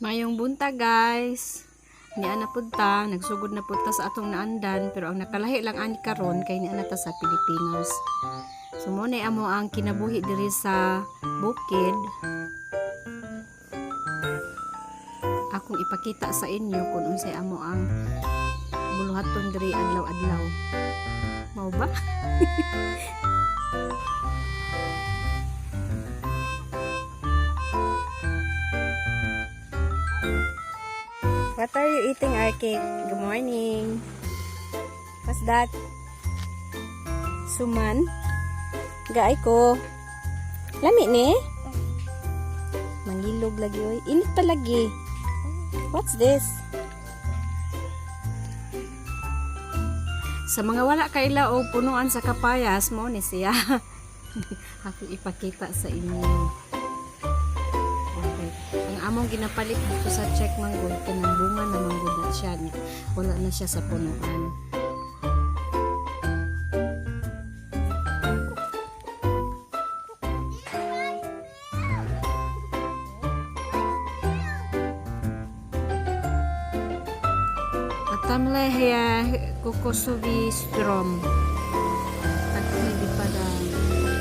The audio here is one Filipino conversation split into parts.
Mayong bunta guys. Niya na punta, nagsugod na punta sa atong naandan, pero ang nakalahi lang ani karon kay niya na ta sa Pilipinas. So mo na amo ang kinabuhi diri sa bukid. Akong ipakita sa inyo kung unsay amo ang buluhaton diri adlaw-adlaw. Mao ba? What are you eating, Arcade? Good morning. What's that? Suman? Gaay ko. Lami ni? Mangilog lagi oy. Init pa lagi. What's this? Sa mga wala kaila o punuan sa kapayas mo ni siya. Ako ipakita sa inyo. Among ginapalit dito sa check manggod kanang bunga na manggod na siya, wala na siya sa punuan. Atamle ya kokosovi strom at hindi pada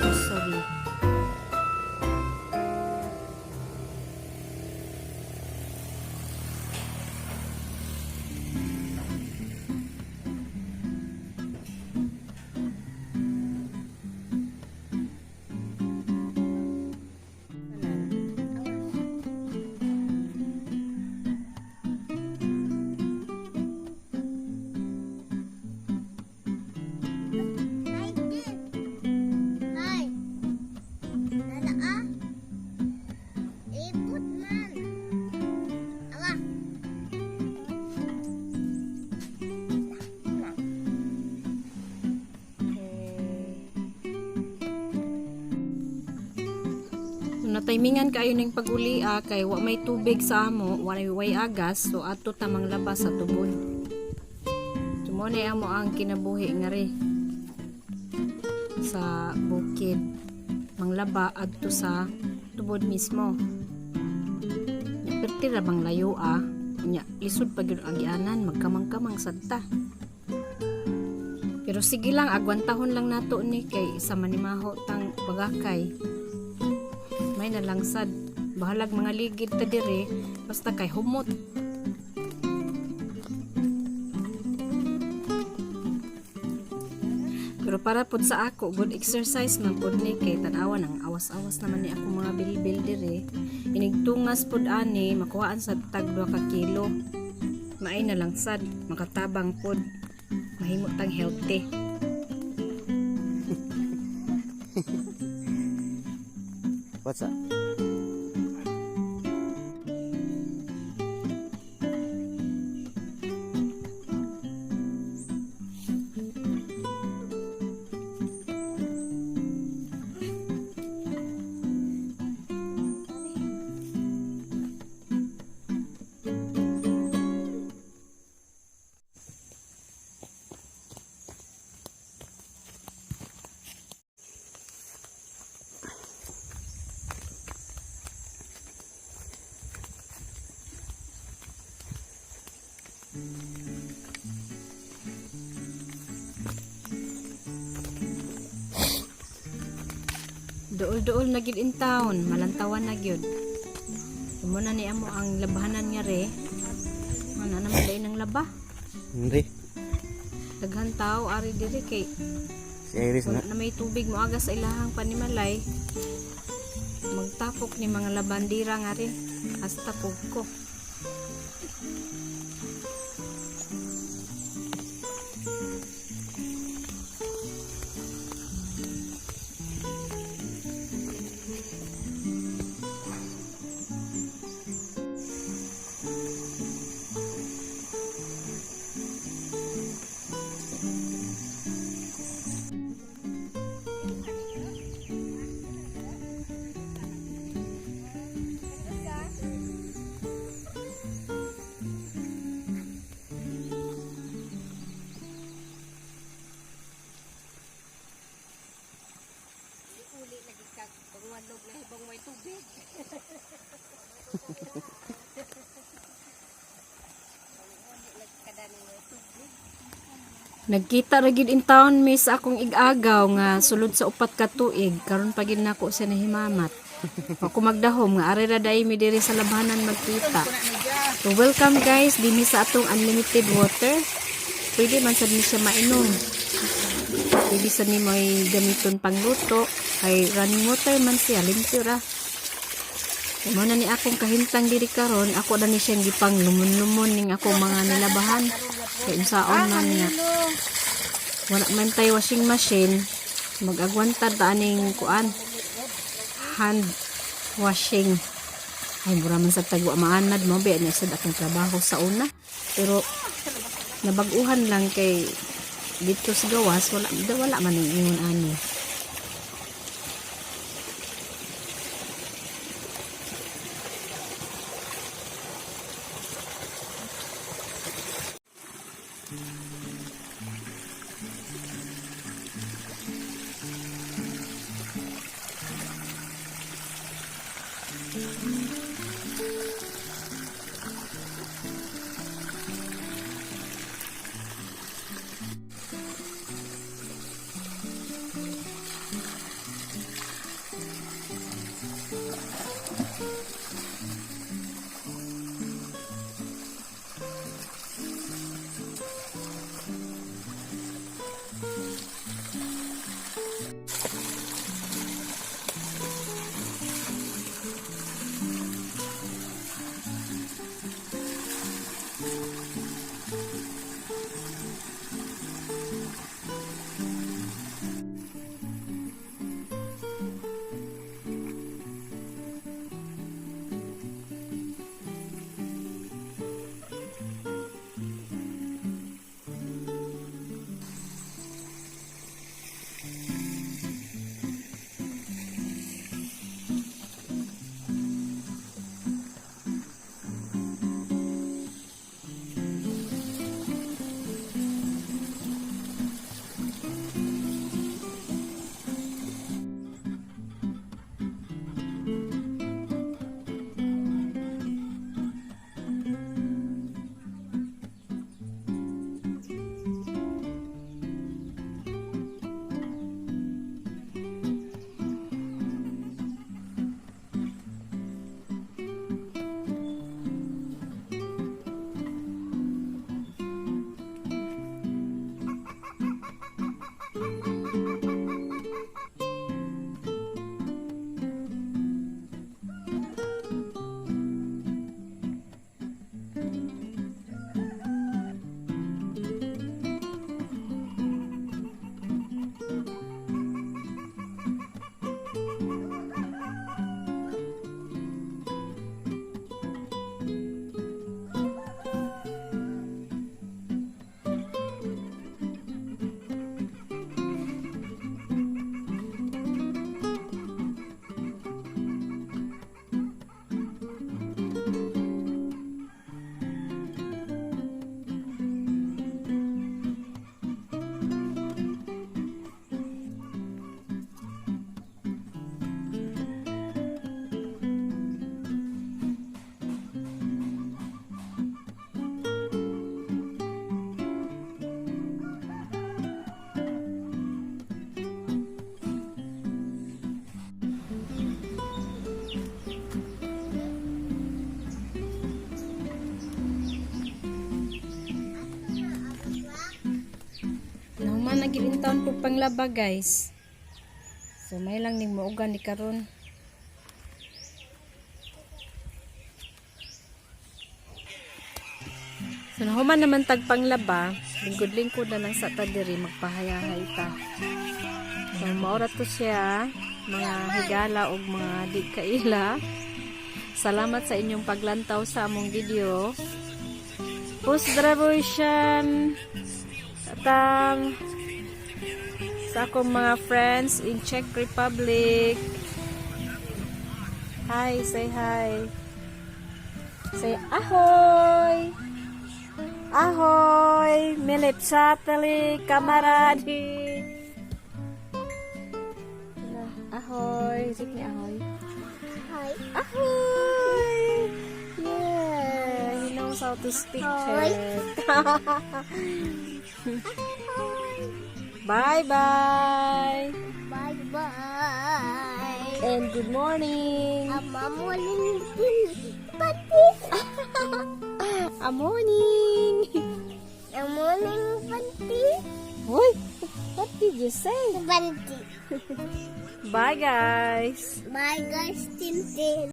kokosovi. Natimingan kayo ning pag-uli kay wa may tubig sa amo, way agas, so ato tamang labas sa tubod. Tumo na amo ang kinabuhi nga ri sa bukid. Manglaba adto sa tubod mismo. Perti ra bang layo nya lisod pa gyud ang gianan, magkamang-kamang sadta. Pero sige lang, agwantahon lang nato ni kay sa manimaho tang pagakay. May nalangsad, bahalag mga ligid ta dire, basta kay humot. Pero para pud sa ako, good exercise man pud ni kay tan-awan ang awas-awas naman ni ako mga bilbil dire. Inigtungas pud ani, makuhaan sa tag 2 ka kilo. Maay nalangsad, makatabang pud, mahimo tang healthy. What's up? Duol-duol na gid in town, malantawan na gyud. Muna ni amo ang labahanan nga re. Mana naman dai nang laba? Hindi. Daghan tao ari diri kay Si Iris na. na may tubig mo aga sa ilahang panimalay. Magtapok ni mga labandira nga rin. Hasta pugko. Nagkita ra gid in town miss akong igagaw nga sulod sa upat ka tuig karon pa gid nako siya nahimamat. Ako magdahom nga ari ra dai mi diri sa labanan magkita. So welcome guys dinhi sa atong unlimited water. Pwede man sad ni siya mainom. Pwede sad ni may gamiton pangluto kay running water man siya limpyo ra. Mo na ni akong kahintang diri karon ako na ni siyang gipang lumon-lumon ning akong mga nilabahan. Kay unsaon man nga. Wala man tayo washing machine. Mag-agwantad ta aning kuan. Hand washing. Ay mura man sa tagwa maanad mo be na sad akong trabaho sa una. Pero nabaguhan lang kay dito sa gawas wala man ning ingon ani. Naging taon po panglaba guys. So may lang ning muugan ni karon. So nahuman naman tag panglaba, lingkod-lingkod na lang sa ta diri magpahayahay ta. So maorat ko siya, mga higala og mga di kaila. Salamat sa inyong paglantaw sa among video. Pozdravujam sa akong mga friends in Czech Republic. Hi, say hi. Say ahoy. Ahoy, milé přáteli, kamarádi. Ahoy, řekni ahoy. Ahoy. Ahoy. Yeah, he knows how to speak Czech. Bye-bye. Bye-bye. And good morning. Morning din. Patis. Morning. Morning, Patis. Hoy, what did you say? Banti. Bye, guys. Bye, guys. Tintin.